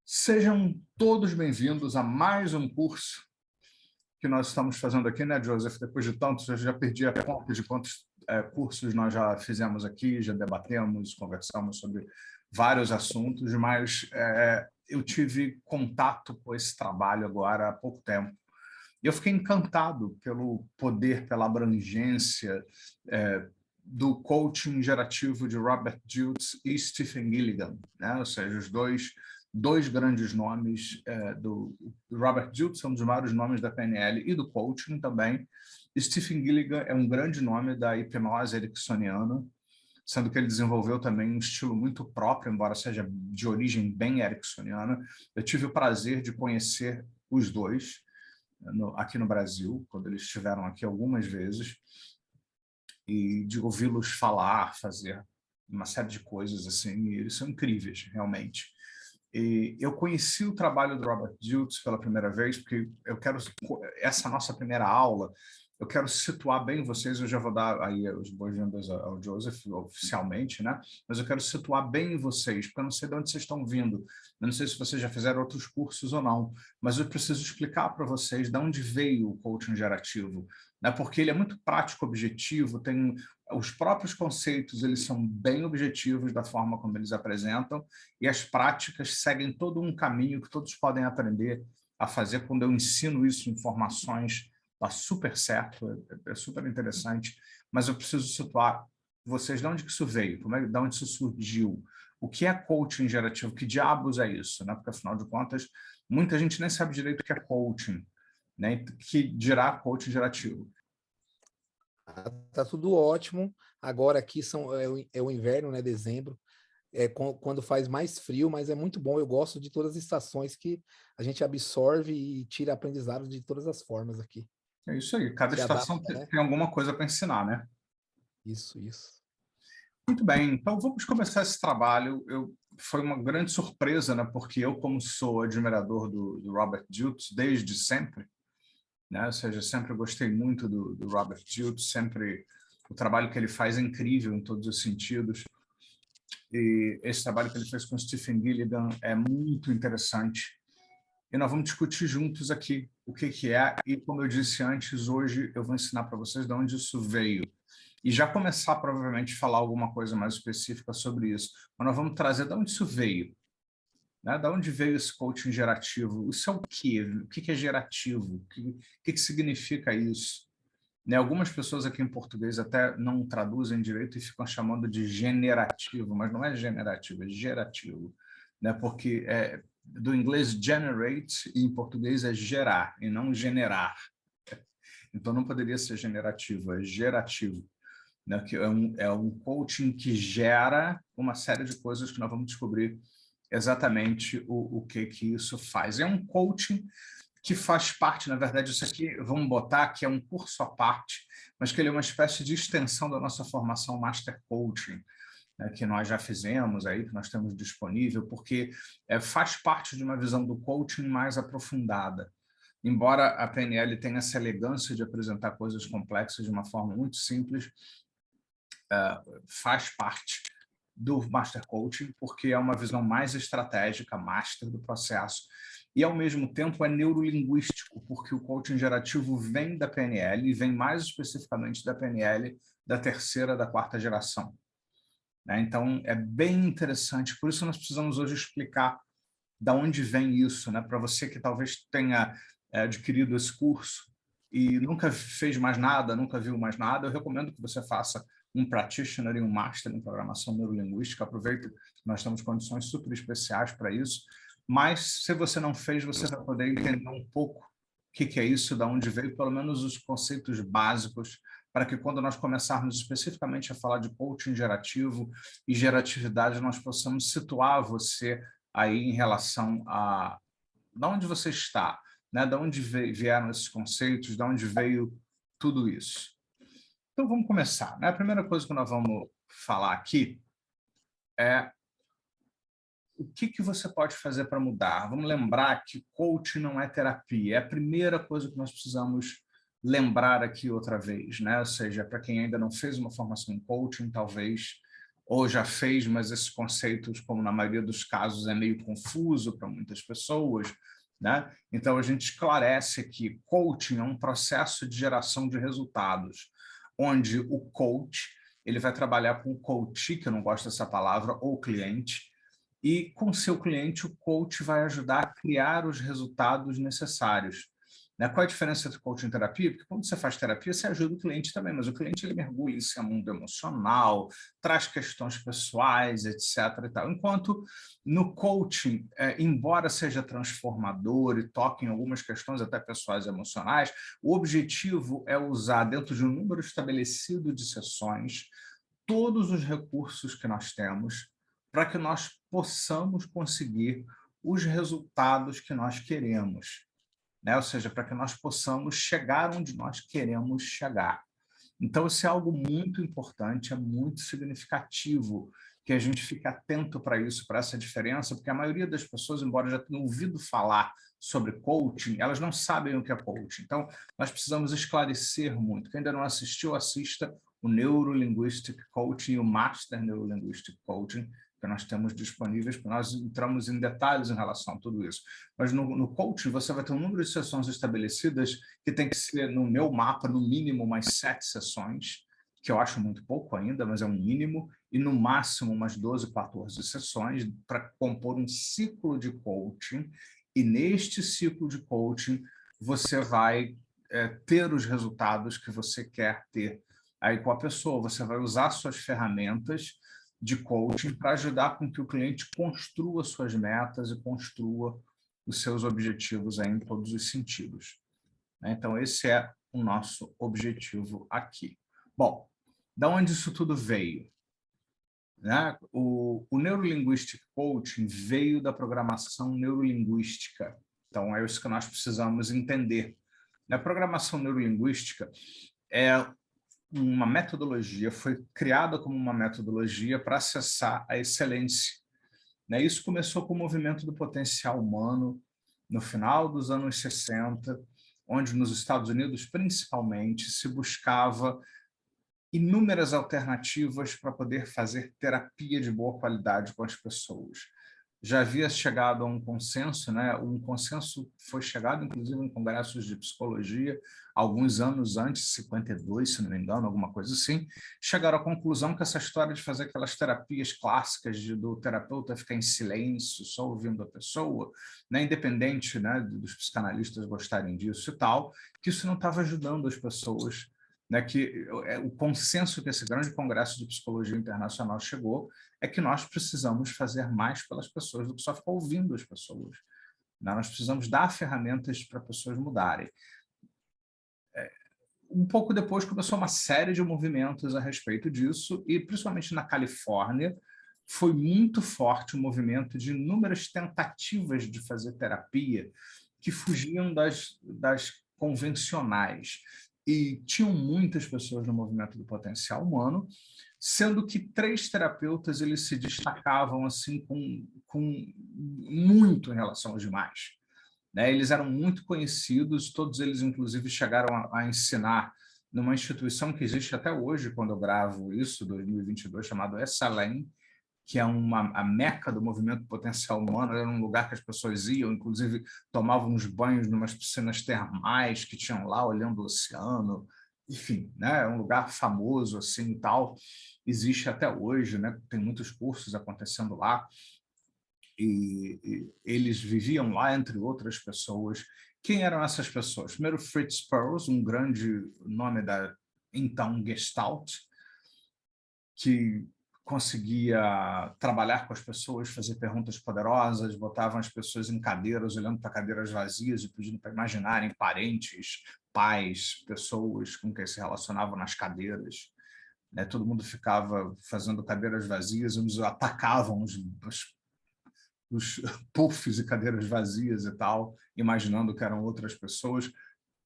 Sejam todos bem-vindos a mais um curso que nós estamos fazendo aqui, né, Joseph? Depois de tantos, eu já perdi a conta de quantos cursos nós já fizemos aqui, já debatemos, conversamos sobre vários assuntos, mas eu tive contato com esse trabalho agora há pouco tempo. E eu fiquei encantado pelo poder, pela abrangência do coaching gerativo de Robert Dilts e Stephen Gilligan, né? Ou seja, os dois grandes nomes do Robert Dilts, é um dos maiores nomes da PNL e do coaching também. Stephen Gilligan é um grande nome da hipnose ericksoniana, sendo que ele desenvolveu também um estilo muito próprio, embora seja de origem bem ericksoniana. Eu tive o prazer de conhecer os dois aqui no Brasil, quando eles estiveram aqui algumas vezes, e de ouvi-los falar, fazer uma série de coisas assim, e eles são incríveis, realmente. E eu conheci o trabalho do Robert Dilts pela primeira vez, porque essa nossa primeira aula, eu quero situar bem vocês, eu já vou dar aí os boas-vindas ao Joseph oficialmente, né? Mas eu quero situar bem vocês, porque eu não sei de onde vocês estão vindo, eu não sei se vocês já fizeram outros cursos ou não, mas eu preciso explicar para vocês de onde veio o coaching gerativo, né? Porque ele é muito prático, objetivo, tem os próprios conceitos, eles são bem objetivos da forma como eles apresentam, e as práticas seguem todo um caminho que todos podem aprender a fazer. Quando eu ensino isso em formações, está super certo, é super interessante, mas eu preciso situar vocês de onde que isso veio, de onde isso surgiu, o que é coaching gerativo, que diabos é isso, né? Porque afinal de contas, muita gente nem sabe direito o que é coaching, né? Que dirá coaching gerativo. Tá tudo ótimo. Agora aqui é o inverno, né? Dezembro. Quando faz mais frio, mas é muito bom. Eu gosto de todas as estações que a gente absorve e tira aprendizado de todas as formas aqui. É isso aí. Cada Se estação adapta, né? tem alguma coisa para ensinar, né? Isso. Muito bem. Então vamos começar esse trabalho. Foi uma grande surpresa, né? Porque eu, como sou admirador do Robert Dilts desde sempre, né? Ou seja, sempre gostei muito do Robert Dilts, sempre o trabalho que ele faz é incrível em todos os sentidos. E esse trabalho que ele fez com Stephen Gilligan é muito interessante. E nós vamos discutir juntos aqui o que é. E como eu disse antes, hoje eu vou ensinar para vocês de onde isso veio. E já começar, provavelmente, a falar alguma coisa mais específica sobre isso. Mas nós vamos trazer de onde isso veio. Né? De onde veio esse coaching gerativo? Isso é o quê? O que é gerativo? O que significa isso? Né? Algumas pessoas aqui em português até não traduzem direito e ficam chamando de generativo, mas não é generativo, é gerativo. Né? Porque do inglês generate e em português é gerar e não generar. Então não poderia ser generativo, é gerativo. Né? Que é um coaching que gera uma série de coisas que nós vamos descobrir exatamente o que isso faz. É um coaching que faz parte, na verdade, isso aqui, vamos botar que é um curso à parte, mas que ele é uma espécie de extensão da nossa formação Master Coaching, né, que nós já fizemos aí, que nós temos disponível, porque faz parte de uma visão do coaching mais aprofundada. Embora a PNL tenha essa elegância de apresentar coisas complexas de uma forma muito simples, faz parte do Master Coaching, porque é uma visão mais estratégica, master do processo, e ao mesmo tempo é neurolinguístico, porque o coaching gerativo vem da PNL, e vem mais especificamente da PNL da terceira, da quarta geração. Né? Então é bem interessante, por isso nós precisamos hoje explicar de onde vem isso, né? Para você que talvez tenha adquirido esse curso e nunca fez mais nada, nunca viu mais nada, eu recomendo que você faça um practitioner e um master em programação neurolinguística. Aproveita que nós temos condições super especiais para isso. Mas, se você não fez, você vai poder entender um pouco o que é isso, de onde veio, pelo menos os conceitos básicos, para que quando nós começarmos especificamente a falar de coaching gerativo e geratividade, nós possamos situar você aí em relação a de onde você está, né? De onde vieram esses conceitos, de onde veio tudo isso. Então, vamos começar, né? A primeira coisa que nós vamos falar aqui é o que você pode fazer para mudar. Vamos lembrar que coaching não é terapia. É a primeira coisa que nós precisamos lembrar aqui outra vez, né? Ou seja, para quem ainda não fez uma formação em coaching, talvez, ou já fez, mas esses conceitos, como na maioria dos casos, é meio confuso para muitas pessoas, né? Então, a gente esclarece que coaching é um processo de geração de resultados, onde o coach ele vai trabalhar com o coachee, que eu não gosto dessa palavra, ou cliente, e com seu cliente o coach vai ajudar a criar os resultados necessários. Né? Qual é a diferença entre coaching e terapia? Porque quando você faz terapia, você ajuda o cliente também, mas o cliente ele mergulha em seu mundo emocional, traz questões pessoais, etc. E tal. Enquanto no coaching, embora seja transformador e toque em algumas questões até pessoais e emocionais, o objetivo é usar, dentro de um número estabelecido de sessões, todos os recursos que nós temos para que nós possamos conseguir os resultados que nós queremos, né? Ou seja, para que nós possamos chegar onde nós queremos chegar. Então, isso é algo muito importante, é muito significativo que a gente fique atento para isso, para essa diferença, porque a maioria das pessoas, embora já tenham ouvido falar sobre coaching, elas não sabem o que é coaching. Então, nós precisamos esclarecer muito. Quem ainda não assistiu, assista o Neurolinguistic Coaching e o Master Neurolinguistic Coaching, que nós temos disponíveis, porque nós entramos em detalhes em relação a tudo isso. Mas no coaching, você vai ter um número de sessões estabelecidas que tem que ser, no meu mapa, no mínimo, umas 7 sessões, que eu acho muito pouco ainda, mas é um mínimo, e no máximo umas 12, 14 sessões para compor um ciclo de coaching, e neste ciclo de coaching você vai ter os resultados que você quer ter aí com a pessoa. Você vai usar suas ferramentas de coaching para ajudar com que o cliente construa suas metas e construa os seus objetivos aí em todos os sentidos. Então, esse é o nosso objetivo aqui. Bom, da onde isso tudo veio? Né? O Neurolinguistic Coaching veio da programação neurolinguística. Então, é isso que nós precisamos entender. A programação neurolinguística é uma metodologia, foi criada como uma metodologia para acessar a excelência. Né? Isso começou com o movimento do potencial humano no final dos anos 60, onde nos Estados Unidos, principalmente, se buscava inúmeras alternativas para poder fazer terapia de boa qualidade com as pessoas. Já havia chegado a um consenso, né? Um consenso foi chegado, inclusive, em congressos de psicologia, alguns anos antes, 52, se não me engano, alguma coisa assim, chegaram à conclusão que essa história de fazer aquelas terapias clássicas do terapeuta ficar em silêncio, só ouvindo a pessoa, né? Independente, né, dos psicanalistas gostarem disso e tal, que isso não estava ajudando as pessoas, né? Que o consenso que esse grande congresso de psicologia internacional chegou é que nós precisamos fazer mais pelas pessoas do que só ficar ouvindo as pessoas. Nós precisamos dar ferramentas para pessoas mudarem. Um pouco depois começou uma série de movimentos a respeito disso, e principalmente na Califórnia foi muito forte o movimento de inúmeras tentativas de fazer terapia que fugiam das convencionais. E tinham muitas pessoas no movimento do potencial humano, sendo que 3 terapeutas eles se destacavam assim com muito em relação aos demais. Né? Eles eram muito conhecidos, todos eles, inclusive, chegaram a ensinar numa instituição que existe até hoje, quando eu gravo isso, 2022, chamado Esalen, que é a meca do movimento potencial humano. Era um lugar que as pessoas iam, inclusive tomavam uns banhos em umas piscinas termais que tinham lá, olhando o oceano. Enfim, né? É um lugar famoso assim e tal. Existe até hoje, né? Tem muitos cursos acontecendo lá. E eles viviam lá, entre outras pessoas. Quem eram essas pessoas? Primeiro, Fritz Perls, um grande nome da então Gestalt, que conseguia trabalhar com as pessoas, fazer perguntas poderosas, botavam as pessoas em cadeiras, olhando para cadeiras vazias e pedindo para imaginarem parentes, pais, pessoas com quem se relacionavam nas cadeiras. Né? Todo mundo ficava fazendo cadeiras vazias, uns atacavam os os puffs e cadeiras vazias e tal, imaginando que eram outras pessoas.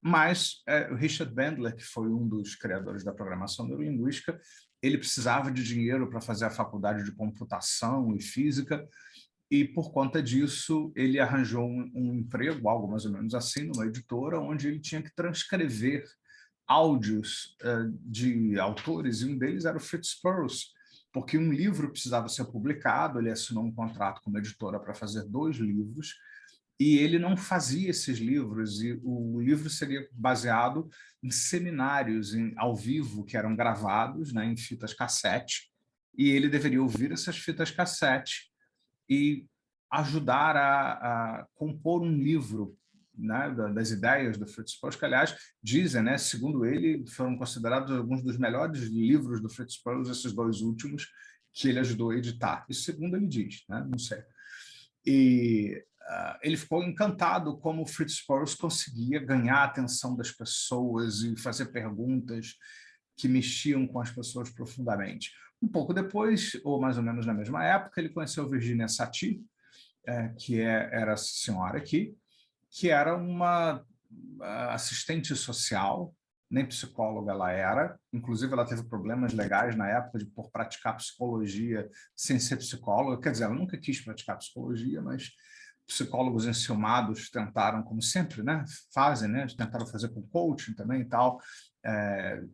Mas o Richard Bandler, que foi um dos criadores da programação neurolinguística, ele precisava de dinheiro para fazer a faculdade de computação e física, e por conta disso ele arranjou um emprego, algo mais ou menos assim, numa editora, onde ele tinha que transcrever áudios de autores, e um deles era o Fritz Perls, porque um livro precisava ser publicado, ele assinou um contrato com uma editora para fazer 2 livros, e ele não fazia esses livros, e o livro seria baseado em seminários ao vivo que eram gravados, né, em fitas cassete, e ele deveria ouvir essas fitas cassete e ajudar a compor um livro, né, das ideias do Fritz Perls, que, aliás, dizem, né, segundo ele, foram considerados alguns dos melhores livros do Fritz Perls, esses 2 últimos, que ele ajudou a editar. Isso segundo ele diz, né, não sei. E ele ficou encantado como o Fritz Perls conseguia ganhar a atenção das pessoas e fazer perguntas que mexiam com as pessoas profundamente. Um pouco depois, ou mais ou menos na mesma época, ele conheceu Virginia Satir, que era essa senhora aqui, que era uma assistente social, nem psicóloga ela era, inclusive ela teve problemas legais na época por praticar psicologia sem ser psicóloga, quer dizer, ela nunca quis praticar psicologia, mas psicólogos enciumados tentaram, como sempre, né, fazem, né, tentaram fazer com coaching também e tal,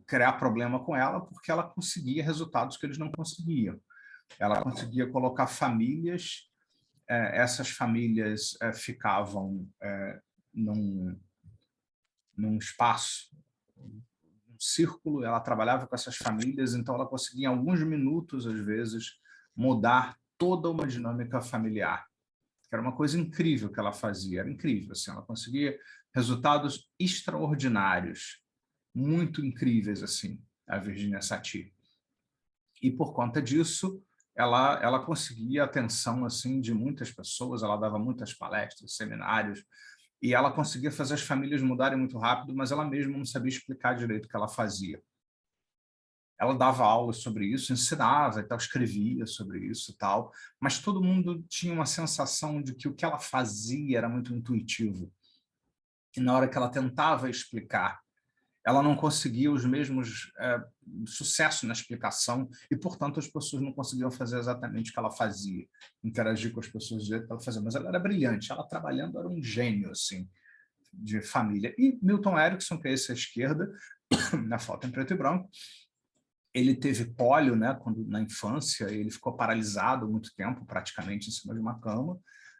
criar problema com ela, porque ela conseguia resultados que eles não conseguiam. Ela conseguia colocar famílias, essas famílias ficavam num espaço, um círculo, ela trabalhava com essas famílias, então ela conseguia, em alguns minutos, às vezes, mudar toda uma dinâmica familiar, que era uma coisa incrível que ela fazia, era incrível, assim, ela conseguia resultados extraordinários, muito incríveis, assim, a Virginia Satir. E, por conta disso, ela conseguia a atenção, assim, de muitas pessoas, ela dava muitas palestras, seminários, e ela conseguia fazer as famílias mudarem muito rápido, mas ela mesma não sabia explicar direito o que ela fazia. Ela dava aulas sobre isso, ensinava e tal, escrevia sobre isso e tal, mas todo mundo tinha uma sensação de que o que ela fazia era muito intuitivo. E na hora que ela tentava explicar, ela não conseguia os mesmos sucesso na explicação e, portanto, as pessoas não conseguiam fazer exatamente o que ela fazia, interagir com as pessoas do jeito que ela fazia. Mas ela era brilhante, ela trabalhando era um gênio, assim, de família. E Milton Erickson, que é esse à esquerda, na foto em preto e branco, ele teve pólio, né, na infância, ele ficou paralisado muito tempo, praticamente em cima de uma cama,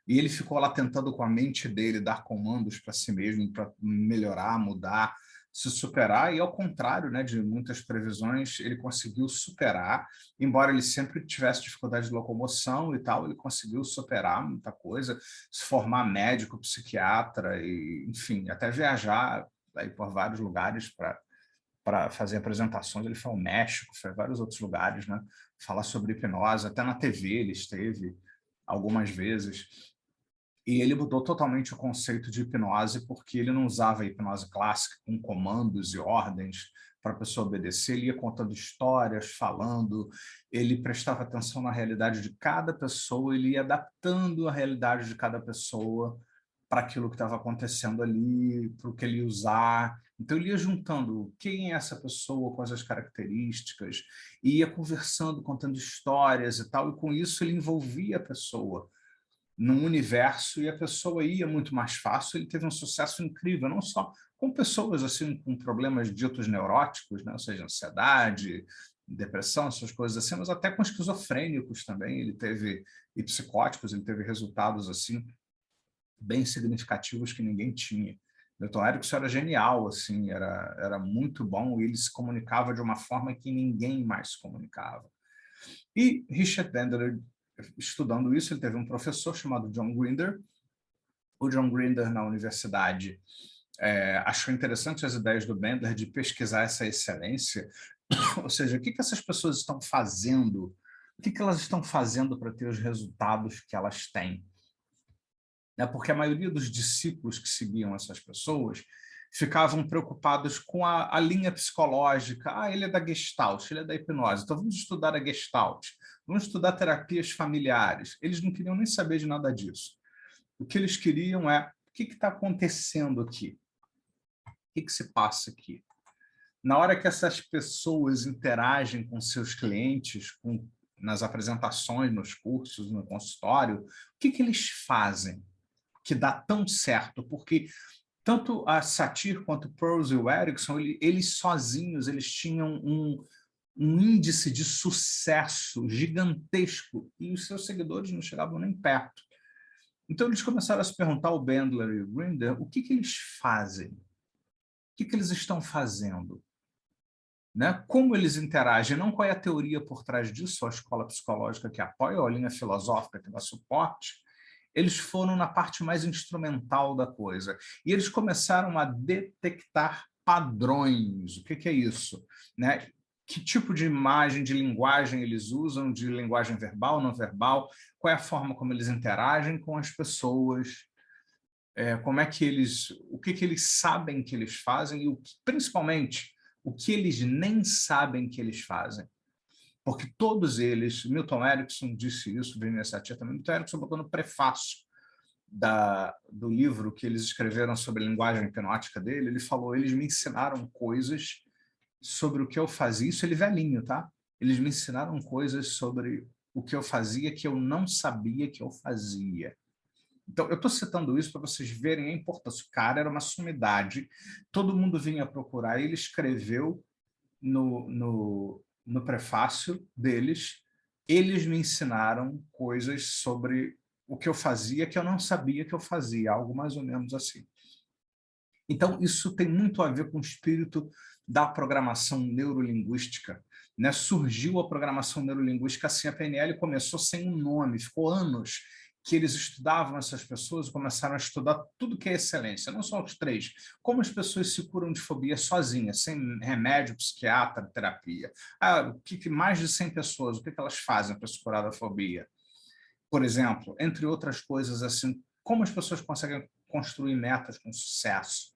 e ele ficou lá tentando com a mente dele dar comandos para si mesmo, para melhorar, mudar, se superar, e ao contrário, né, de muitas previsões, ele conseguiu superar, embora ele sempre tivesse dificuldade de locomoção e tal, ele conseguiu superar muita coisa, se formar médico, psiquiatra, e, enfim, até viajar aí por vários lugares para fazer apresentações. Ele foi ao México, foi a vários outros lugares, né? Falar sobre hipnose, até na TV ele esteve algumas vezes. E ele mudou totalmente o conceito de hipnose, porque ele não usava a hipnose clássica com comandos e ordens para a pessoa obedecer, ele ia contando histórias, falando, ele prestava atenção na realidade de cada pessoa, ele ia adaptando a realidade de cada pessoa para aquilo que estava acontecendo ali, para o que ele ia usar. Então ele ia juntando quem é essa pessoa, quais as características, e ia conversando, contando histórias e tal, e com isso ele envolvia a pessoa num universo e a pessoa ia muito mais fácil. Ele teve um sucesso incrível, não só com pessoas assim com problemas ditos neuróticos, né? Ou seja, ansiedade, depressão, essas coisas assim, mas até com esquizofrênicos também ele teve, e psicóticos, ele teve resultados assim bem significativos que ninguém tinha. Milton Erickson era genial, assim, era muito bom, e ele se comunicava de uma forma que ninguém mais se comunicava. E Richard Bandler, estudando isso, ele teve um professor chamado John Grinder. O John Grinder, na universidade, achou interessante as ideias do Bandler de pesquisar essa excelência, ou seja, o que essas pessoas estão fazendo, o que elas estão fazendo para ter os resultados que elas têm. Porque a maioria dos discípulos que seguiam essas pessoas ficavam preocupados com a linha psicológica. Ah, ele é da Gestalt, ele é da hipnose, então vamos estudar a Gestalt, vamos estudar terapias familiares. Eles não queriam nem saber de nada disso. O que eles queriam é, o que está acontecendo aqui? O que se passa aqui? Na hora que essas pessoas interagem com seus clientes, nas apresentações, nos cursos, no consultório, o que eles fazem que dá tão certo? Porque tanto a Satir quanto o Pearls e o Erickson, eles sozinhos, eles tinham um índice de sucesso gigantesco e os seus seguidores não chegavam nem perto. Então, eles começaram a se perguntar, o Bandler e o Grinder, o que eles fazem? O que eles estão fazendo? Né? Como eles interagem, não qual é a teoria por trás disso, a escola psicológica que apoia, ou a linha filosófica que dá suporte. Eles foram na parte mais instrumental da coisa. E eles começaram a detectar padrões. O que é isso? Né? Que tipo de imagem, de linguagem eles usam, de linguagem verbal, não verbal, qual é a forma como eles interagem com as pessoas, como é que o que eles sabem que eles fazem e, principalmente, o que eles nem sabem que eles fazem. Porque todos eles, Milton Erickson disse isso, Virginia Satir também, Milton Erickson botou no prefácio do livro que eles escreveram sobre a linguagem hipnótica dele, ele falou, eles me ensinaram coisas sobre o que eu fazia, isso ele velhinho, tá? Eles me ensinaram coisas sobre o que eu fazia que eu não sabia que eu fazia. Então, eu estou citando isso para vocês verem a importância. O cara era uma sumidade, todo mundo vinha procurar, ele escreveu no prefácio deles, eles me ensinaram coisas sobre o que eu fazia que eu não sabia que eu fazia, algo mais ou menos assim. Então, isso tem muito a ver com o espírito da programação neurolinguística. Né? Surgiu a programação neurolinguística assim, a PNL começou sem um nome, ficou anos que eles estudavam essas pessoas e começaram a estudar tudo que é excelência, não só os três, como as pessoas se curam de fobia sozinhas, sem remédio, psiquiatra, terapia. Mais de 100 pessoas, o que elas fazem para se curar da fobia? Por exemplo, entre outras coisas, assim, como as pessoas conseguem construir metas com sucesso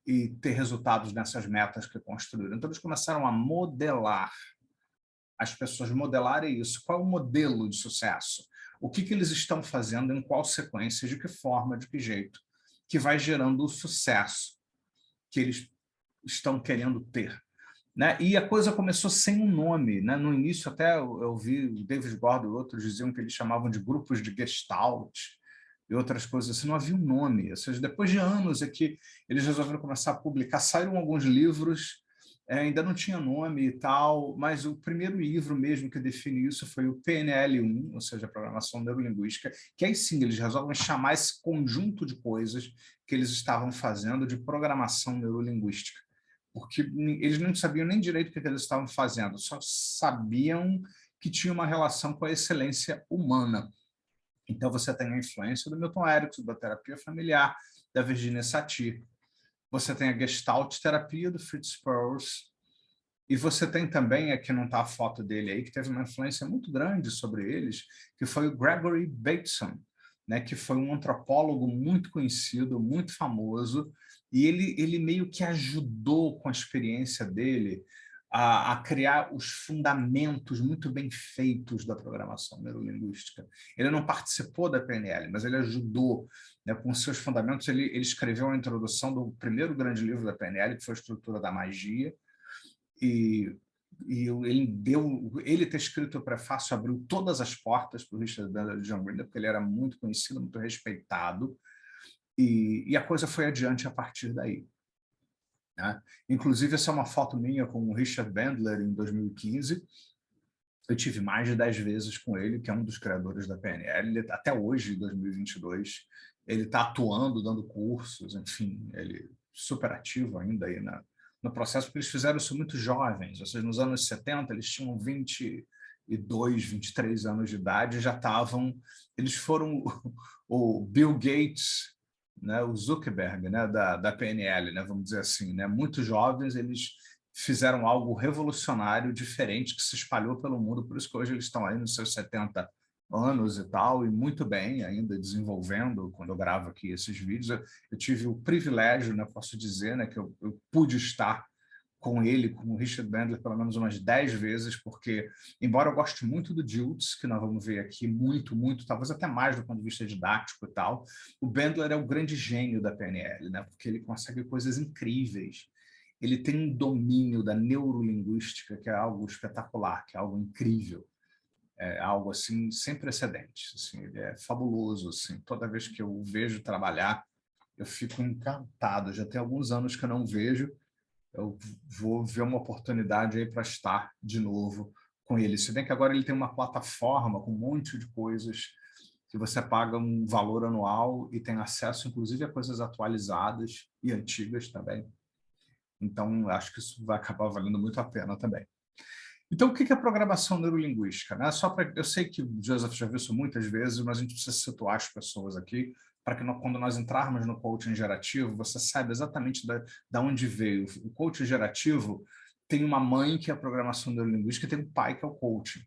e ter resultados nessas metas que construíram. Então, eles começaram a modelar. As pessoas modelarem isso. Qual é o modelo de sucesso? O que eles estão fazendo, em qual sequência, de que forma, de que jeito, que vai gerando o sucesso que eles estão querendo ter. Né? E a coisa começou sem um nome. Né? No início, até eu vi o David Gordon e outros diziam que eles chamavam de grupos de Gestalt e outras coisas assim, não havia um nome. Ou seja, depois de anos é que eles resolveram começar a publicar, saíram alguns livros, ainda não tinha nome e tal, mas o primeiro livro mesmo que define isso foi o PNL-1, ou seja, a Programação Neurolinguística, que aí sim eles resolvem chamar esse conjunto de coisas que eles estavam fazendo de programação neurolinguística, porque eles não sabiam nem direito o que eles estavam fazendo, só sabiam que tinha uma relação com a excelência humana. Então, você tem a influência do Milton Erickson, da terapia familiar, da Virginia Satir. Você tem a Gestalt terapia do Fritz Perls. E você tem também, aqui não está a foto dele aí, que teve uma influência muito grande sobre eles, que foi o Gregory Bateson, né, que foi um antropólogo muito conhecido, muito famoso, e ele meio que ajudou com a experiência dele a criar os fundamentos muito bem feitos da programação neurolinguística. Ele não participou da PNL, mas ele ajudou, né, com seus fundamentos. Ele escreveu a introdução do primeiro grande livro da PNL, que foi a Estrutura da Magia, e ele ter escrito o prefácio abriu todas as portas para o Richard Bandler e John Grinder, porque ele era muito conhecido, muito respeitado, e a coisa foi adiante a partir daí. Né? Inclusive, essa é uma foto minha com o Richard Bandler em 2015. Eu tive mais de 10 vezes com ele, que é um dos criadores da PNL. Ele, até hoje, em 2022, ele está atuando, dando cursos, enfim, ele é super ativo ainda aí no processo, porque eles fizeram isso muito jovens, ou seja, nos anos 70 eles tinham 22, 23 anos de idade, já estavam, eles foram o Bill Gates, né, o Zuckerberg, né, da PNL, né, vamos dizer assim, né, muito jovens, eles fizeram algo revolucionário, diferente, que se espalhou pelo mundo, por isso que hoje eles estão aí nos seus 70 anos e tal, e muito bem, ainda desenvolvendo, quando eu gravo aqui esses vídeos. Eu tive o privilégio, né, posso dizer, né, que eu pude estar com ele, com o Richard Bandler, pelo menos umas 10 vezes, porque, embora eu goste muito do Dilts, que nós vamos ver aqui, muito, talvez até mais do ponto de vista didático e tal, o Bandler é o grande gênio da PNL, né? Porque ele consegue coisas incríveis. Ele tem um domínio da neurolinguística que é algo espetacular, que é algo incrível. É algo assim sem precedentes. Assim, ele é fabuloso. Assim. Toda vez que eu o vejo trabalhar, eu fico encantado. Já tem alguns anos que eu não vejo, eu vou ver uma oportunidade aí para estar de novo com ele. Se bem que agora ele tem uma plataforma com um monte de coisas que você paga um valor anual e tem acesso, inclusive, a coisas atualizadas e antigas também. Então, acho que isso vai acabar valendo muito a pena também. Então, o que é programação neurolinguística? Né? Eu sei que o Joseph já viu isso muitas vezes, mas a gente precisa situar as pessoas aqui para que quando nós entrarmos no coaching gerativo, você saiba exatamente da onde veio. O coaching gerativo tem uma mãe, que é a programação neurolinguística, e tem um pai, que é o coaching.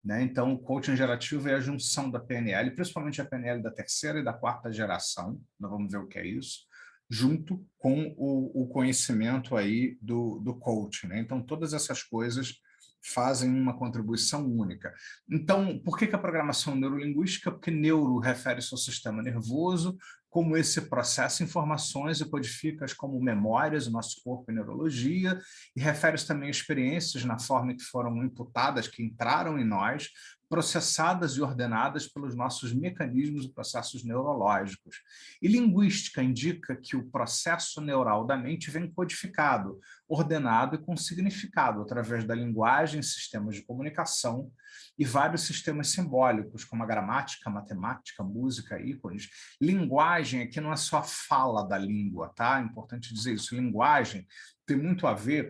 Né? Então, o coaching gerativo é a junção da PNL, principalmente a PNL da terceira e da quarta geração, nós vamos ver o que é isso, junto com o conhecimento aí do coaching. Né? Então, todas essas coisas fazem uma contribuição única. Então, por que a programação neurolinguística? Porque neuro refere-se ao sistema nervoso, como esse processa informações e codifica-as como memórias, o nosso corpo e neurologia, e refere-se também a experiências na forma que foram imputadas, que entraram em nós, processadas e ordenadas pelos nossos mecanismos e processos neurológicos. E linguística indica que o processo neural da mente vem codificado, ordenado e com significado através da linguagem, sistemas de comunicação e vários sistemas simbólicos, como a gramática, a matemática, a música, ícones. Linguagem aqui não é só a fala da língua, tá? É importante dizer isso. Linguagem tem muito a ver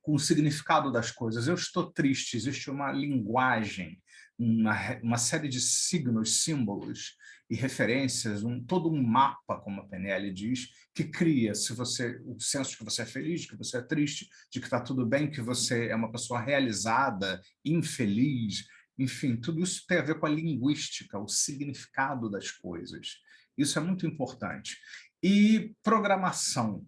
com o significado das coisas. Eu estou triste, existe uma linguagem, uma série de signos, símbolos e referências, todo um mapa, como a PNL diz, que cria o senso de que você é feliz, de que você é triste, de que está tudo bem, que você é uma pessoa realizada, infeliz, enfim, tudo isso tem a ver com a linguística, o significado das coisas. Isso é muito importante. E programação,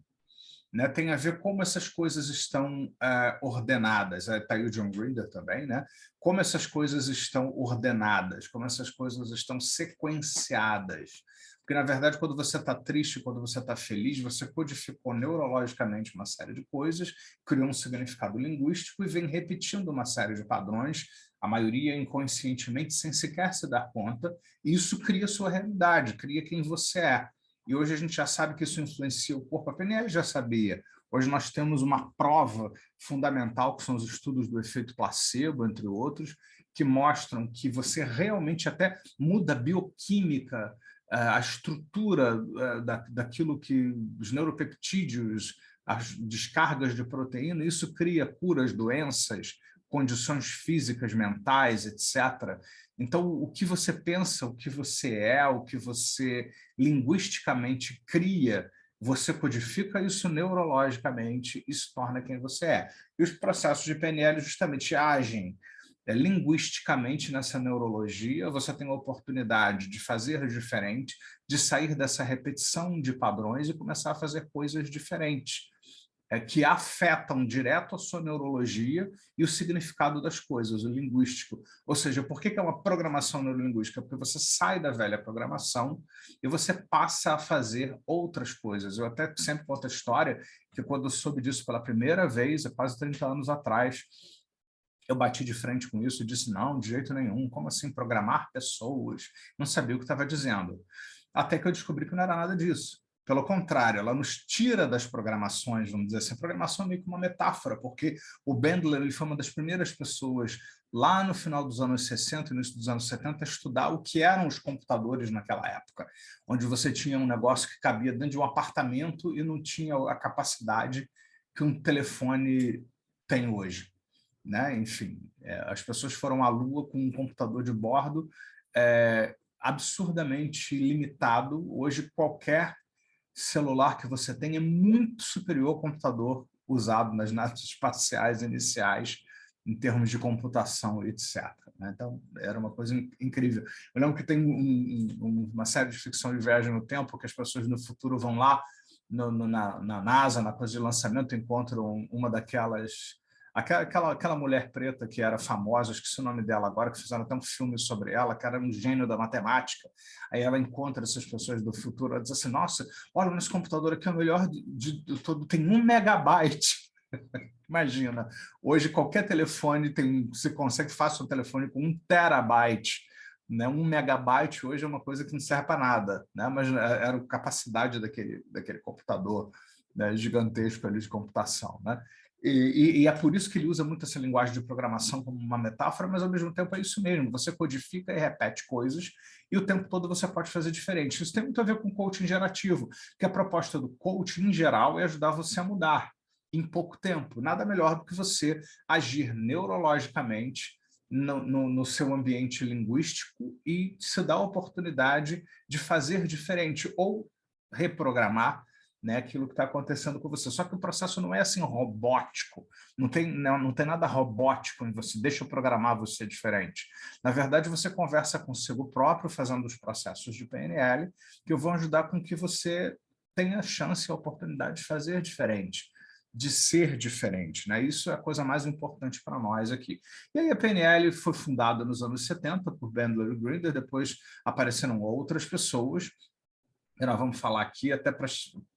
né, tem a ver como essas coisas estão ordenadas. Está aí o John Grinder também, né? Como essas coisas estão ordenadas, como essas coisas estão sequenciadas. Porque, na verdade, quando você está triste, quando você está feliz, você codificou neurologicamente uma série de coisas, criou um significado linguístico e vem repetindo uma série de padrões, a maioria inconscientemente, sem sequer se dar conta, e isso cria sua realidade, cria quem você é. E hoje a gente já sabe que isso influencia o corpo. A PNL já sabia. Hoje nós temos uma prova fundamental, que são os estudos do efeito placebo, entre outros, que mostram que você realmente até muda a bioquímica, a estrutura daquilo que os neuropeptídeos, as descargas de proteína, isso cria curas, doenças, condições físicas, mentais, etc. Então, o que você pensa, o que você é, o que você linguisticamente cria, você codifica isso neurologicamente e se torna quem você é. E os processos de PNL justamente agem linguisticamente nessa neurologia. Você tem a oportunidade de fazer diferente, de sair dessa repetição de padrões e começar a fazer coisas diferentes, que afetam direto a sua neurologia e o significado das coisas, o linguístico. Ou seja, por que é uma programação neurolinguística? Porque você sai da velha programação e você passa a fazer outras coisas. Eu até sempre conto a história que quando eu soube disso pela primeira vez, há quase 30 anos atrás, eu bati de frente com isso e disse, não, de jeito nenhum, como assim programar pessoas? Não sabia o que estava dizendo. Até que eu descobri que não era nada disso. Pelo contrário, ela nos tira das programações, vamos dizer assim. A programação é meio que uma metáfora, porque o Bandler ele foi uma das primeiras pessoas, lá no final dos anos 60 e início dos anos 70, a estudar o que eram os computadores naquela época, onde você tinha um negócio que cabia dentro de um apartamento e não tinha a capacidade que um telefone tem hoje. Né? Enfim, as pessoas foram à Lua com um computador de bordo absurdamente limitado. Hoje, qualquer celular que você tem é muito superior ao computador usado nas naves espaciais iniciais, em termos de computação, etc. Né? Então, era uma coisa incrível. Eu lembro que tem uma série de ficção de viagem no tempo, que as pessoas no futuro vão lá na NASA, na coisa de lançamento, encontram uma daquelas... Aquela mulher preta que era famosa, esqueci o nome dela agora, que fizeram até um filme sobre ela, que era um gênio da matemática. Aí ela encontra essas pessoas do futuro, ela diz assim, nossa, olha, nesse computador aqui é o melhor de todo, tem 1 megabyte. Imagina, hoje qualquer telefone você consegue fazer um telefone com 1 terabyte, né? 1 megabyte hoje é uma coisa que não serve para nada, né? Mas era a capacidade daquele computador, né, gigantesco ali de computação, né? E é por isso que ele usa muito essa linguagem de programação como uma metáfora, mas ao mesmo tempo é isso mesmo, você codifica e repete coisas e o tempo todo você pode fazer diferente. Isso tem muito a ver com coaching gerativo, que a proposta do coaching em geral é ajudar você a mudar em pouco tempo. Nada melhor do que você agir neurologicamente no seu ambiente linguístico e se dar a oportunidade de fazer diferente ou reprogramar, né, aquilo que está acontecendo com você. Só que o processo não é assim robótico, não tem nada robótico em você, deixa eu programar você diferente. Na verdade, você conversa consigo próprio, fazendo os processos de PNL, que vão ajudar com que você tenha a chance e a oportunidade de fazer diferente, de ser diferente, né? Isso é a coisa mais importante para nós aqui. E aí a PNL foi fundada nos anos 70 por Bandler e Grinder, depois apareceram outras pessoas, e nós vamos falar aqui até para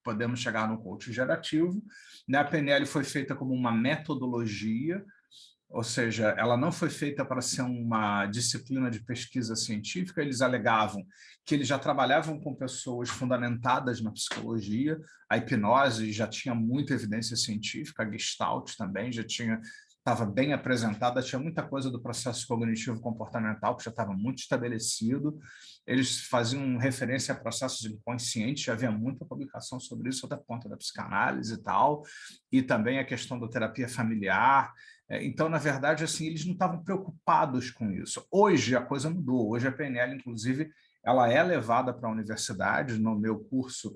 podermos chegar no coaching gerativo, né? A PNL foi feita como uma metodologia, ou seja, ela não foi feita para ser uma disciplina de pesquisa científica. Eles alegavam que eles já trabalhavam com pessoas fundamentadas na psicologia, a hipnose já tinha muita evidência científica, a Gestalt também já estava bem apresentada, tinha muita coisa do processo cognitivo comportamental que já estava muito estabelecido. Eles faziam referência a processos inconscientes, já havia muita publicação sobre isso, até por conta da psicanálise e tal, e também a questão da terapia familiar. Então, na verdade, assim, eles não estavam preocupados com isso. Hoje a coisa mudou. Hoje a PNL, inclusive, ela é levada para a universidade, no meu curso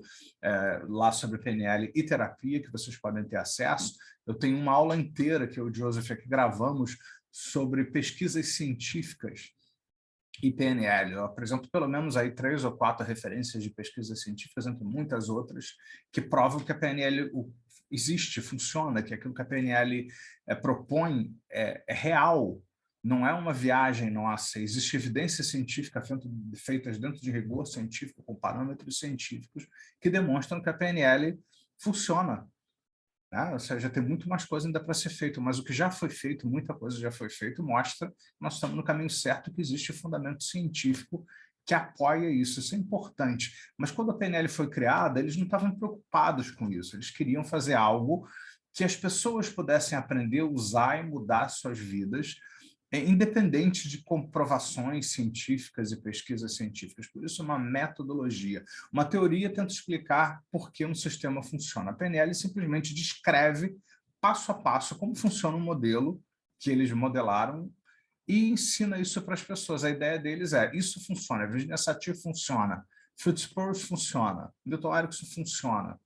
lá sobre PNL e terapia, que vocês podem ter acesso. Eu tenho uma aula inteira que eu e o Joseph aqui gravamos sobre pesquisas científicas e PNL. Eu apresento pelo menos aí 3 ou 4 referências de pesquisas científicas, entre muitas outras, que provam que a PNL existe, funciona, que aquilo que a PNL propõe é real, não é uma viagem nossa. Existe evidência científica feitas dentro de rigor científico, com parâmetros científicos, que demonstram que a PNL funciona. Né? Ou seja, tem muito mais coisa ainda para ser feito, mas o que já foi feito, muita coisa já foi feito, mostra que nós estamos no caminho certo, que existe fundamento científico que apoia isso. Isso é importante. Mas quando a PNL foi criada, eles não estavam preocupados com isso. Eles queriam fazer algo que as pessoas pudessem aprender, usar e mudar suas vidas, independente de comprovações científicas e pesquisas científicas. Por isso, uma metodologia. Uma teoria tenta explicar por que um sistema funciona. A PNL simplesmente descreve, passo a passo, como funciona um modelo que eles modelaram e ensina isso para as pessoas. A ideia deles é, isso funciona, a Virginia Satir funciona, Fitzpatrick funciona, Milton Erickson funciona.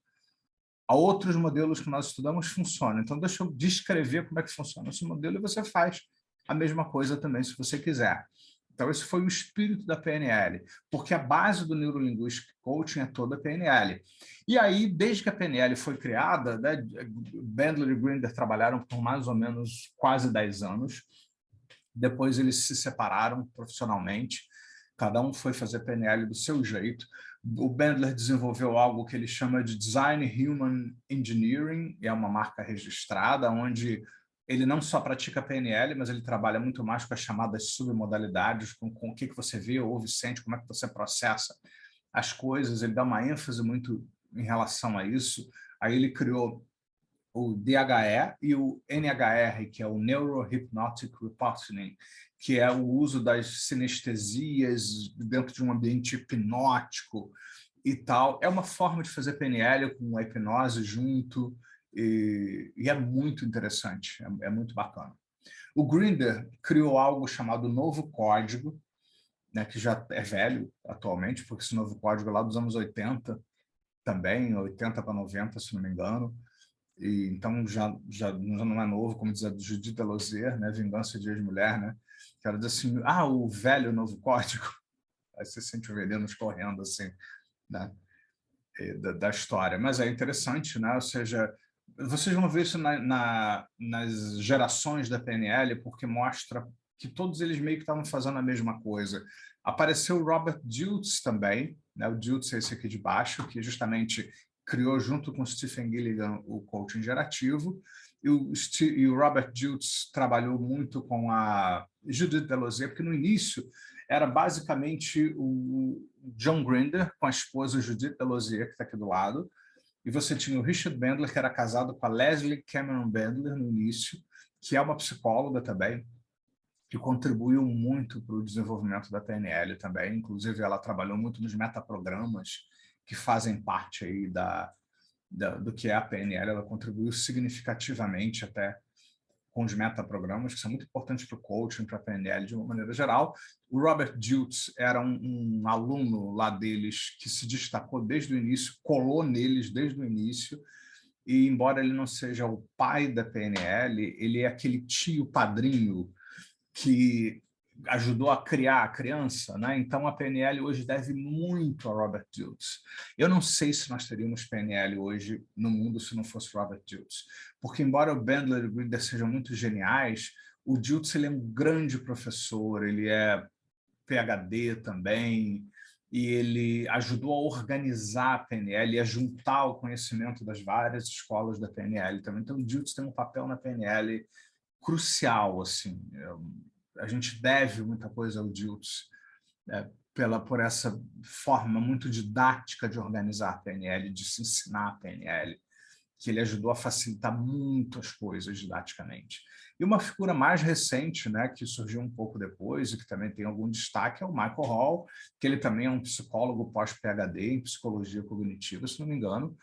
Há outros modelos que nós estudamos funcionam. Então, deixa eu descrever como é que funciona esse modelo e você faz a mesma coisa também, se você quiser. Então, esse foi o espírito da PNL, porque a base do Neurolinguistic Coaching é toda a PNL. E aí, desde que a PNL foi criada, né, Bandler e Grinder trabalharam por mais ou menos quase 10 anos. Depois eles se separaram profissionalmente, cada um foi fazer PNL do seu jeito. O Bandler desenvolveu algo que ele chama de Design Human Engineering, é uma marca registrada, onde ele não só pratica PNL, mas ele trabalha muito mais com as chamadas submodalidades, com o que você vê, ouve, sente, como é que você processa as coisas. Ele dá uma ênfase muito em relação a isso. Aí ele criou o DHE e o NHR, que é o Neurohypnotic Repositioning, que é o uso das sinestesias dentro de um ambiente hipnótico e tal. É uma forma de fazer PNL com a hipnose junto, e é muito interessante, é muito bacana. O Grinder criou algo chamado Novo Código, né, que já é velho atualmente, porque esse novo código é lá dos anos 80 também, 80 para 90, se não me engano. e então já não é novo, como diz a Judith Delosier, né? Vingança de Ex-Mulher, né? Que ela diz assim, o velho novo código. Aí você sente o veneno escorrendo, assim, né? Da história. Mas é interessante, né? Ou seja, vocês vão ver isso nas gerações da PNL, porque mostra que todos eles meio que estavam fazendo a mesma coisa. Apareceu o Robert Dilts também, né? O Dilts é esse aqui de baixo, que justamente criou junto com o Stephen Gilligan o coaching gerativo, e o Robert Dilts trabalhou muito com a Judith Delosier, porque no início era basicamente o John Grinder com a esposa Judith Delosier, que está aqui do lado, e você tinha o Richard Bandler, que era casado com a Leslie Cameron Bandler no início, que é uma psicóloga também, que contribuiu muito para o desenvolvimento da PNL também. Inclusive, ela trabalhou muito nos metaprogramas que fazem parte aí do que é a PNL. Ela contribuiu significativamente até com os metaprogramas, que são muito importantes para o coaching, para a PNL de uma maneira geral. O Robert Dilts era um aluno lá deles que se destacou desde o início, colou neles desde o início, e embora ele não seja o pai da PNL, ele é aquele tio padrinho que ajudou a criar a criança, né? Então a PNL hoje deve muito a Robert Dilts. Eu não sei se nós teríamos PNL hoje no mundo se não fosse Robert Dilts, porque embora o Bandler e o Grinder sejam muito geniais, o Dilts ele é um grande professor, ele é PhD também, e ele ajudou a organizar a PNL e a juntar o conhecimento das várias escolas da PNL também. Então o Dilts tem um papel na PNL crucial, assim. A gente deve muita coisa ao Dilts, por essa forma muito didática de organizar a PNL, de se ensinar a PNL, que ele ajudou a facilitar muito as coisas didaticamente. E uma figura mais recente, né, que surgiu um pouco depois e que também tem algum destaque, é o Michael Hall, que ele também é um psicólogo pós-PhD em psicologia cognitiva, se não me engano,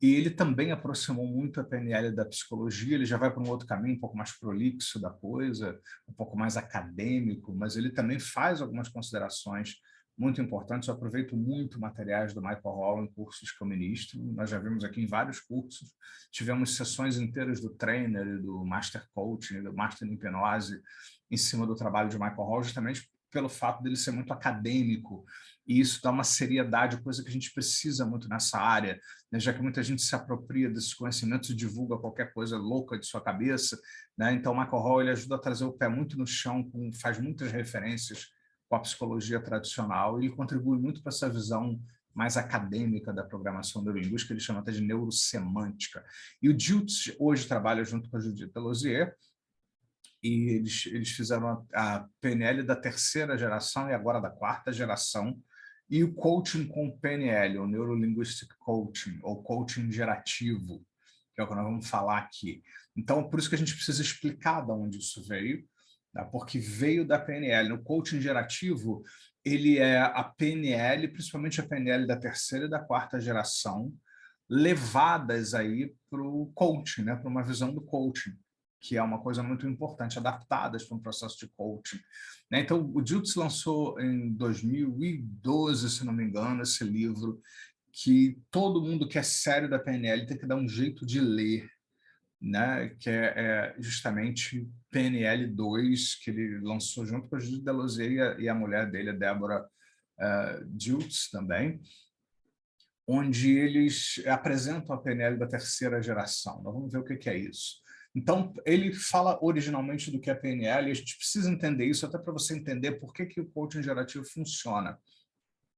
e ele também aproximou muito a PNL da psicologia. Ele já vai para um outro caminho, um pouco mais prolixo da coisa, um pouco mais acadêmico, mas ele também faz algumas considerações muito importantes. Eu aproveito muito materiais do Michael Hall em cursos que eu ministro. Nós já vimos aqui em vários cursos. Tivemos sessões inteiras do Trainer, do Master Coaching, do Master em Hipnose, em cima do trabalho de Michael Hall, justamente pelo fato dele ser muito acadêmico, e isso dá uma seriedade, coisa que a gente precisa muito nessa área, né? Já que muita gente se apropria desses conhecimentos e divulga qualquer coisa louca de sua cabeça, né? Então, o Michael Hall ele ajuda a trazer o pé muito no chão, faz muitas referências com a psicologia tradicional, e ele contribui muito para essa visão mais acadêmica da programação neurolinguística, ele chama até de neurosemântica. E o Dilts hoje trabalha junto com a Judith Delosier, e eles fizeram a PNL da terceira geração e agora da quarta geração, e o coaching com PNL, o Neuro-Linguistic Coaching, ou coaching gerativo, que é o que nós vamos falar aqui. Então, por isso que a gente precisa explicar de onde isso veio, tá? Porque veio da PNL. No coaching gerativo, ele é a PNL, principalmente a PNL da terceira e da quarta geração, levadas aí para o coaching, né? Para uma visão do coaching, que é uma coisa muito importante, adaptadas para um processo de coaching, né? Então, o Dilts lançou em 2012, se não me engano, esse livro que todo mundo que é sério da PNL tem que dar um jeito de ler, né? Que é justamente PNL 2, que ele lançou junto com a Judith Delosier e a mulher dele, a Deborah Dilts, também, onde eles apresentam a PNL da terceira geração. Nós vamos ver o que é isso. Então, ele fala originalmente do que é PNL, e a gente precisa entender isso até para você entender por que o coaching gerativo funciona.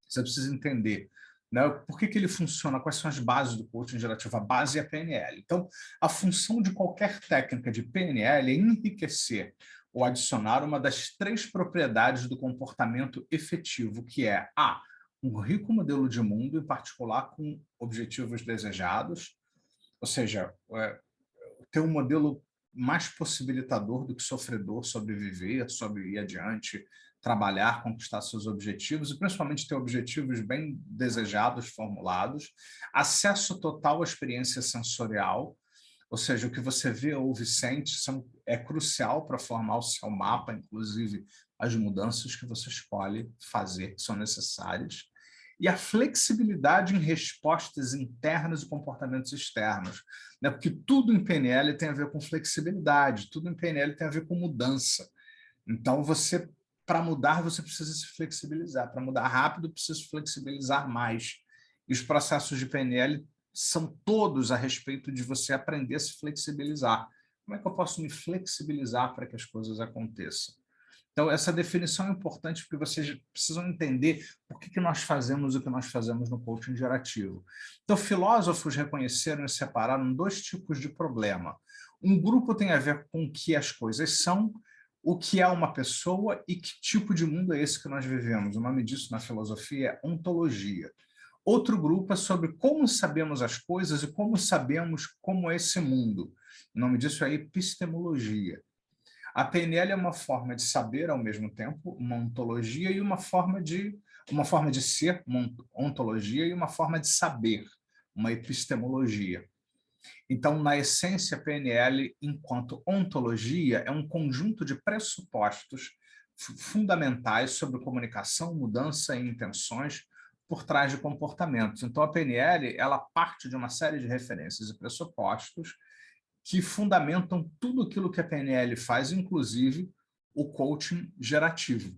Você precisa entender, né, por que ele funciona, quais são as bases do coaching gerativo. A base é a PNL. Então, a função de qualquer técnica de PNL é enriquecer ou adicionar uma das três propriedades do comportamento efetivo, que é um rico modelo de mundo, em particular com objetivos desejados, ou seja, ter um modelo mais possibilitador do que sofredor, sobreviver, sobre ir adiante, trabalhar, conquistar seus objetivos, e principalmente ter objetivos bem desejados, formulados, acesso total à experiência sensorial, ou seja, o que você vê, ouve, sente, é crucial para formar o seu mapa, inclusive as mudanças que você escolhe fazer, que são necessárias, e a flexibilidade em respostas internas e comportamentos externos, né? Porque tudo em PNL tem a ver com flexibilidade, tudo em PNL tem a ver com mudança. Então, para mudar, você precisa se flexibilizar. Para mudar rápido, precisa se flexibilizar mais. E os processos de PNL são todos a respeito de você aprender a se flexibilizar. Como é que eu posso me flexibilizar para que as coisas aconteçam? Então, essa definição é importante porque vocês precisam entender por que nós fazemos o que nós fazemos no coaching gerativo. Então, filósofos reconheceram e separaram dois tipos de problema. Um grupo tem a ver com o que as coisas são, o que é uma pessoa e que tipo de mundo é esse que nós vivemos. O nome disso na filosofia é ontologia. Outro grupo é sobre como sabemos as coisas e como sabemos como é esse mundo. O nome disso é epistemologia. A PNL é uma forma de saber ao mesmo tempo, uma ontologia e uma forma de ser, uma ontologia e uma forma de saber, uma epistemologia. Então, na essência, a PNL, enquanto ontologia, é um conjunto de pressupostos fundamentais sobre comunicação, mudança e intenções por trás de comportamentos. Então, a PNL, ela parte de uma série de referências e pressupostos que fundamentam tudo aquilo que a PNL faz, inclusive o coaching gerativo,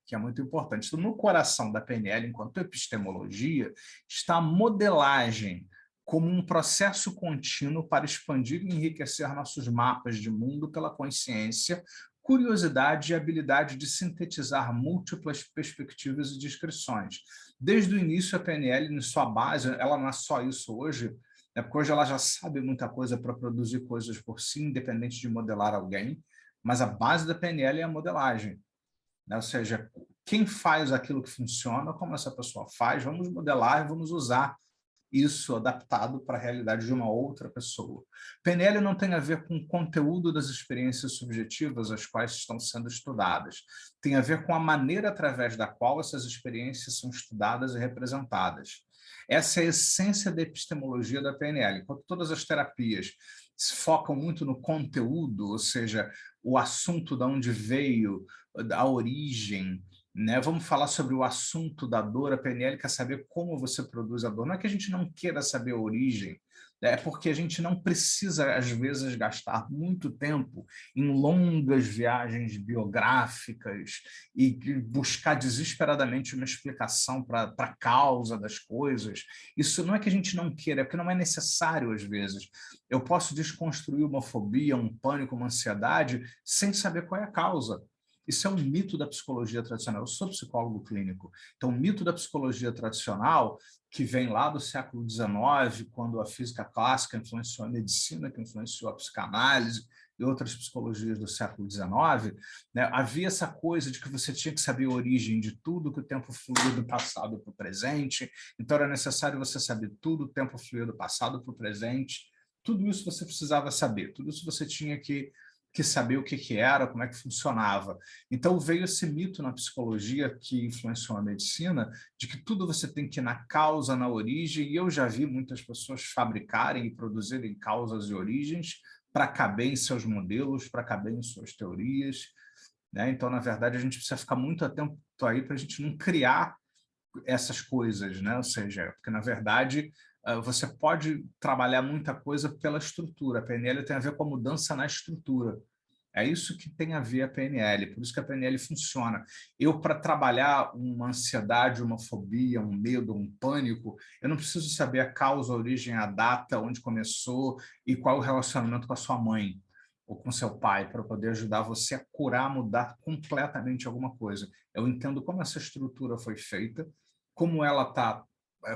que é muito importante. Então, no coração da PNL, enquanto epistemologia, está a modelagem como um processo contínuo para expandir e enriquecer nossos mapas de mundo pela consciência, curiosidade e habilidade de sintetizar múltiplas perspectivas e descrições. Desde o início, a PNL, em sua base, ela não é só isso hoje, porque hoje ela já sabe muita coisa para produzir coisas por si, independente de modelar alguém, mas a base da PNL é a modelagem, né? Ou seja, quem faz aquilo que funciona, como essa pessoa faz, vamos modelar e vamos usar isso adaptado para a realidade de uma outra pessoa. PNL não tem a ver com o conteúdo das experiências subjetivas as quais estão sendo estudadas. Tem a ver com a maneira através da qual essas experiências são estudadas e representadas. Essa é a essência da epistemologia da PNL. Enquanto todas as terapias se focam muito no conteúdo, ou seja, o assunto de onde veio, a origem, né? Vamos falar sobre o assunto da dor. A PNL quer saber como você produz a dor. Não é que a gente não queira saber a origem, é porque a gente não precisa, às vezes, gastar muito tempo em longas viagens biográficas e buscar desesperadamente uma explicação para a causa das coisas. Isso não é que a gente não queira, é porque não é necessário, às vezes. Eu posso desconstruir uma fobia, um pânico, uma ansiedade, sem saber qual é a causa. Isso é um mito da psicologia tradicional. Eu sou psicólogo clínico. Então, o mito da psicologia tradicional, que vem lá do século XIX, quando a física clássica influenciou a medicina, que influenciou a psicanálise e outras psicologias do século XIX, né, havia essa coisa de que você tinha que saber a origem de tudo, que o tempo fluía do passado para o presente, então era necessário você saber tudo, o tempo fluía do passado para o presente, tudo isso você precisava saber, tudo isso você tinha que saber o que era, como é que funcionava. Então veio esse mito na psicologia que influenciou a medicina, de que tudo você tem que ir na causa, na origem, e eu já vi muitas pessoas fabricarem e produzirem causas e origens para caber em seus modelos, para caber em suas teorias, né? Então, na verdade, a gente precisa ficar muito atento aí para a gente não criar essas coisas, né? Ou seja, porque, na verdade, você pode trabalhar muita coisa pela estrutura. A PNL tem a ver com a mudança na estrutura. É isso que tem a ver a PNL, por isso que a PNL funciona. Eu, para trabalhar uma ansiedade, uma fobia, um medo, um pânico, eu não preciso saber a causa, a origem, a data, onde começou e qual o relacionamento com a sua mãe ou com seu pai, para poder ajudar você a curar, mudar completamente alguma coisa. Eu entendo como essa estrutura foi feita, como ela está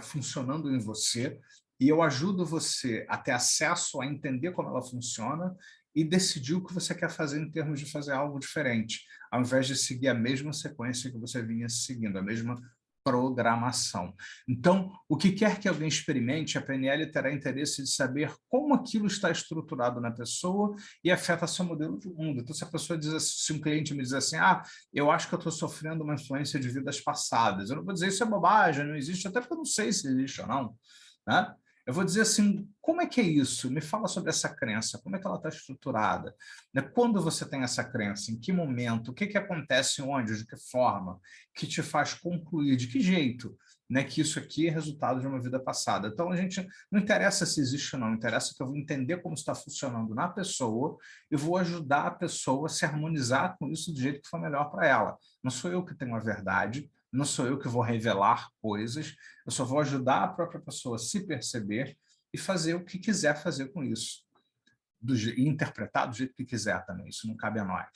funcionando em você, e eu ajudo você a ter acesso a entender como ela funciona e decidir o que você quer fazer em termos de fazer algo diferente, ao invés de seguir a mesma sequência que você vinha seguindo, a mesma programação. Então, o que quer que alguém experimente, a PNL terá interesse de saber como aquilo está estruturado na pessoa e afeta seu modelo de mundo. Então, se a pessoa diz assim, se um cliente me diz assim, eu acho que eu estou sofrendo uma influência de vidas passadas, eu não vou dizer isso é bobagem, não existe, até porque eu não sei se existe ou não, né? Eu vou dizer assim, como é que é isso? Me fala sobre essa crença, como é que ela está estruturada? Né? Quando você tem essa crença, em que momento, o que, que acontece onde, de que forma, que te faz concluir, de que jeito, né, que isso aqui é resultado de uma vida passada. Então, a gente não interessa se existe ou não, interessa que eu vou entender como está funcionando na pessoa e vou ajudar a pessoa a se harmonizar com isso do jeito que for melhor para ela. Não sou eu que tenho a verdade, não sou eu que vou revelar coisas, eu só vou ajudar a própria pessoa a se perceber e fazer o que quiser fazer com isso. E interpretar do jeito que quiser também, isso não cabe a nós.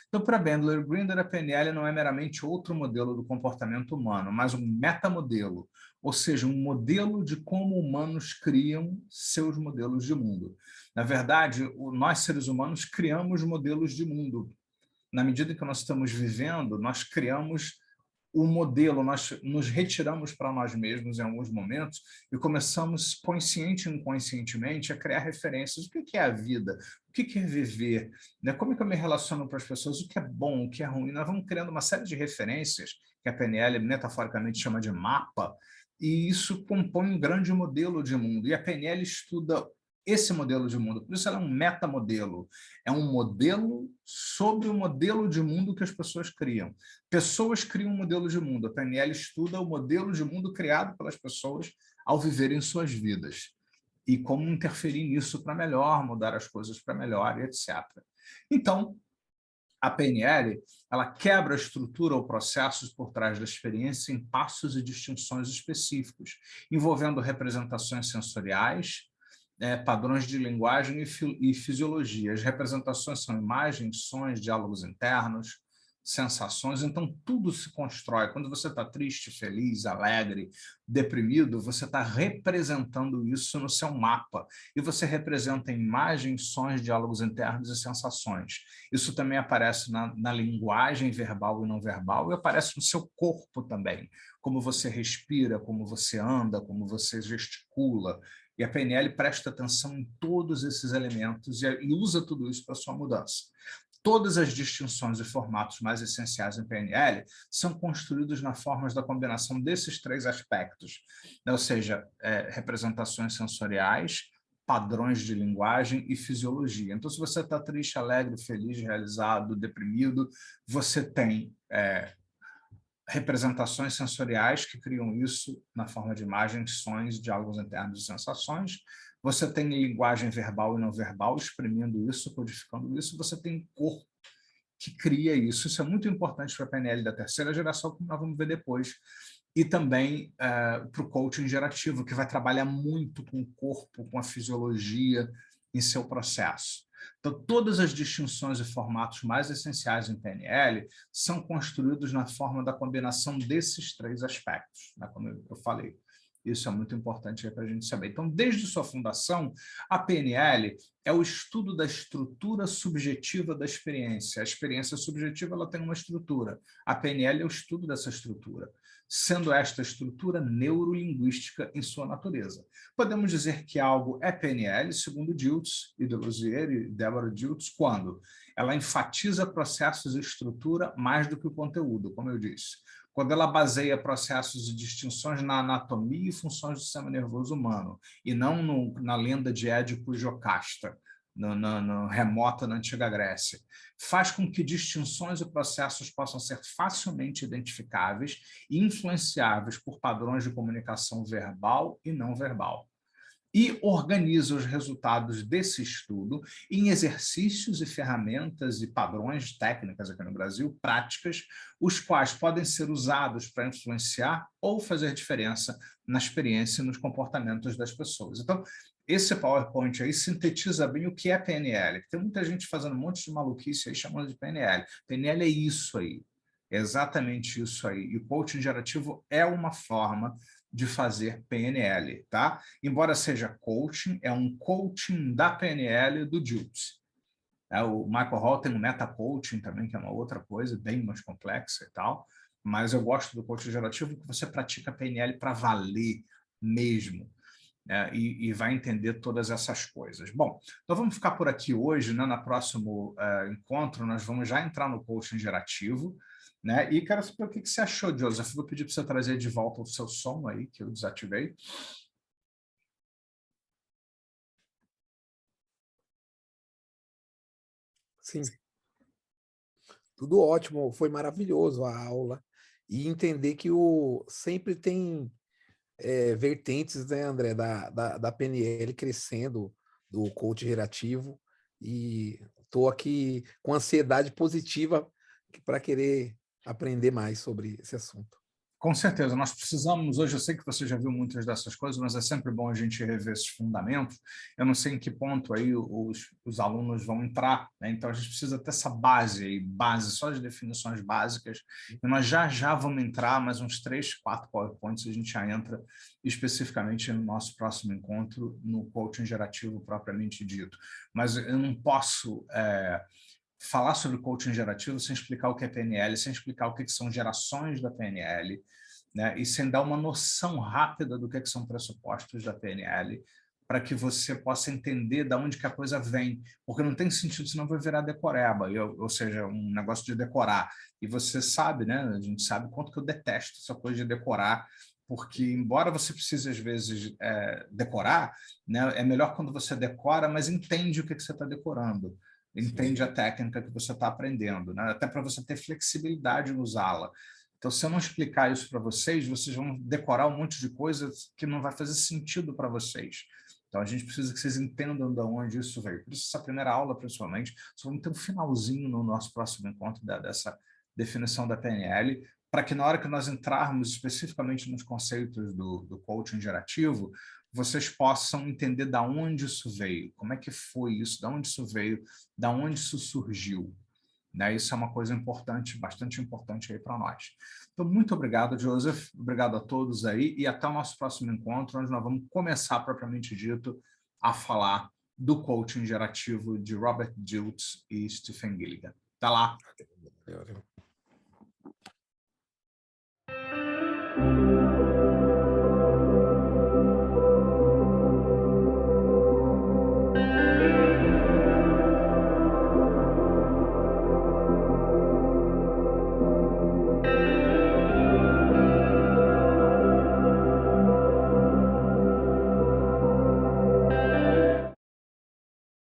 Então, para Bandler e Grinder, a PNL não é meramente outro modelo do comportamento humano, mas um metamodelo, ou seja, um modelo de como humanos criam seus modelos de mundo. Na verdade, nós seres humanos criamos modelos de mundo. Na medida em que nós estamos vivendo, nós criamos o modelo, nós nos retiramos para nós mesmos em alguns momentos e começamos, consciente e inconscientemente, a criar referências. O que é a vida? O que é viver? Né? Como é que eu me relaciono com as pessoas? O que é bom? O que é ruim? Nós vamos criando uma série de referências, que a PNL metaforicamente chama de mapa, e isso compõe um grande modelo de mundo. E a PNL estuda esse modelo de mundo, por isso ela é um metamodelo, é um modelo sobre o modelo de mundo que as pessoas criam. Pessoas criam um modelo de mundo, a PNL estuda o modelo de mundo criado pelas pessoas ao viverem suas vidas e como interferir nisso para melhor, mudar as coisas para melhor, etc. Então, a PNL, ela quebra a estrutura ou processos por trás da experiência em passos e distinções específicos, envolvendo representações sensoriais, padrões de linguagem e fisiologia. As representações são imagens, sons, diálogos internos, sensações, então tudo se constrói. Quando você está triste, feliz, alegre, deprimido, você está representando isso no seu mapa. E você representa imagens, sons, diálogos internos e sensações. Isso também aparece na linguagem verbal e não verbal e aparece no seu corpo também. Como você respira, como você anda, como você gesticula. E a PNL presta atenção em todos esses elementos e usa tudo isso para a sua mudança. Todas as distinções e formatos mais essenciais em PNL são construídos na forma da combinação desses três aspectos, né? Ou seja, representações sensoriais, padrões de linguagem e fisiologia. Então, se você está triste, alegre, feliz, realizado, deprimido, você tem representações sensoriais que criam isso na forma de imagens, sons, diálogos internos e sensações. Você tem linguagem verbal e não verbal exprimindo isso, codificando isso. Você tem corpo que cria isso. Isso é muito importante para a PNL da terceira geração, como nós vamos ver depois. E também para o coaching gerativo, que vai trabalhar muito com o corpo, com a fisiologia em seu processo. Então, todas as distinções e formatos mais essenciais em PNL são construídos na forma da combinação desses três aspectos, né, como eu falei. Isso é muito importante para a gente saber. Então, desde sua fundação, a PNL é o estudo da estrutura subjetiva da experiência. A experiência subjetiva ela tem uma estrutura. A PNL é o estudo dessa estrutura, sendo esta estrutura neurolinguística em sua natureza. Podemos dizer que algo é PNL, segundo Dilts e Deleuzier e Deborah Dilts, quando ela enfatiza processos e estrutura mais do que o conteúdo, como eu disse. Quando ela baseia processos e distinções na anatomia e funções do sistema nervoso humano, e não na lenda de Édipo e Jocasta, remota na antiga Grécia, faz com que distinções e processos possam ser facilmente identificáveis e influenciáveis por padrões de comunicação verbal e não verbal. E organiza os resultados desse estudo em exercícios e ferramentas e padrões técnicas aqui no Brasil, práticas, os quais podem ser usados para influenciar ou fazer diferença na experiência e nos comportamentos das pessoas. Então, esse PowerPoint aí sintetiza bem o que é PNL. Tem muita gente fazendo um monte de maluquice aí chamando de PNL. PNL é isso aí, é exatamente isso aí. E o coaching gerativo é uma forma de fazer PNL, tá? Embora seja coaching, é um coaching da PNL do Dilts. O Michael Hall tem um meta-coaching também, que é uma outra coisa, bem mais complexa e tal, mas eu gosto do coaching gerativo que você pratica PNL para valer mesmo, né? E vai entender todas essas coisas. Bom, então vamos ficar por aqui hoje, né? No próximo encontro nós vamos já entrar no coaching gerativo, né? E quero saber o que você achou, Joseph. Vou pedir para você trazer de volta o seu som aí, que eu desativei. Sim, tudo ótimo, foi maravilhoso a aula. E entender que sempre tem vertentes, né, André, da PNL crescendo, do coach gerativo, e estou aqui com ansiedade positiva para querer aprender mais sobre esse assunto. Com certeza, nós precisamos, hoje eu sei que você já viu muitas dessas coisas, mas é sempre bom a gente rever esses fundamentos. Eu não sei em que ponto aí os alunos vão entrar, né? Então a gente precisa ter essa base aí, base só de definições básicas, e nós já vamos entrar, mais uns 3, 4 PowerPoints, a gente já entra especificamente no nosso próximo encontro, no coaching gerativo propriamente dito. Mas eu não posso falar sobre coaching gerativo sem explicar o que é PNL, sem explicar o que são gerações da PNL, né? E sem dar uma noção rápida do que são pressupostos da PNL, para que você possa entender de onde que a coisa vem, porque não tem sentido, senão vai virar decoreba, ou seja, um negócio de decorar. E você sabe, né? A gente sabe quanto que eu detesto essa coisa de decorar, porque embora você precise às vezes decorar, né? É melhor quando você decora, mas entende o que você está decorando. Entende a técnica que você está aprendendo, né? Até para você ter flexibilidade em usá-la. Então, se eu não explicar isso para vocês, vocês vão decorar um monte de coisas que não vai fazer sentido para vocês. Então, a gente precisa que vocês entendam de onde isso veio. Por isso, essa primeira aula, principalmente, só vamos ter um finalzinho no nosso próximo encontro dessa definição da PNL, para que na hora que nós entrarmos especificamente nos conceitos do coaching gerativo, vocês possam entender de onde isso veio, como é que foi isso, de onde isso veio, de onde isso surgiu. Né? Isso é uma coisa importante, bastante importante aí para nós. Então, muito obrigado, Joseph, obrigado a todos aí, e até o nosso próximo encontro, onde nós vamos começar, propriamente dito, a falar do coaching gerativo de Robert Dilts e Stephen Gilligan. Até lá! Valeu.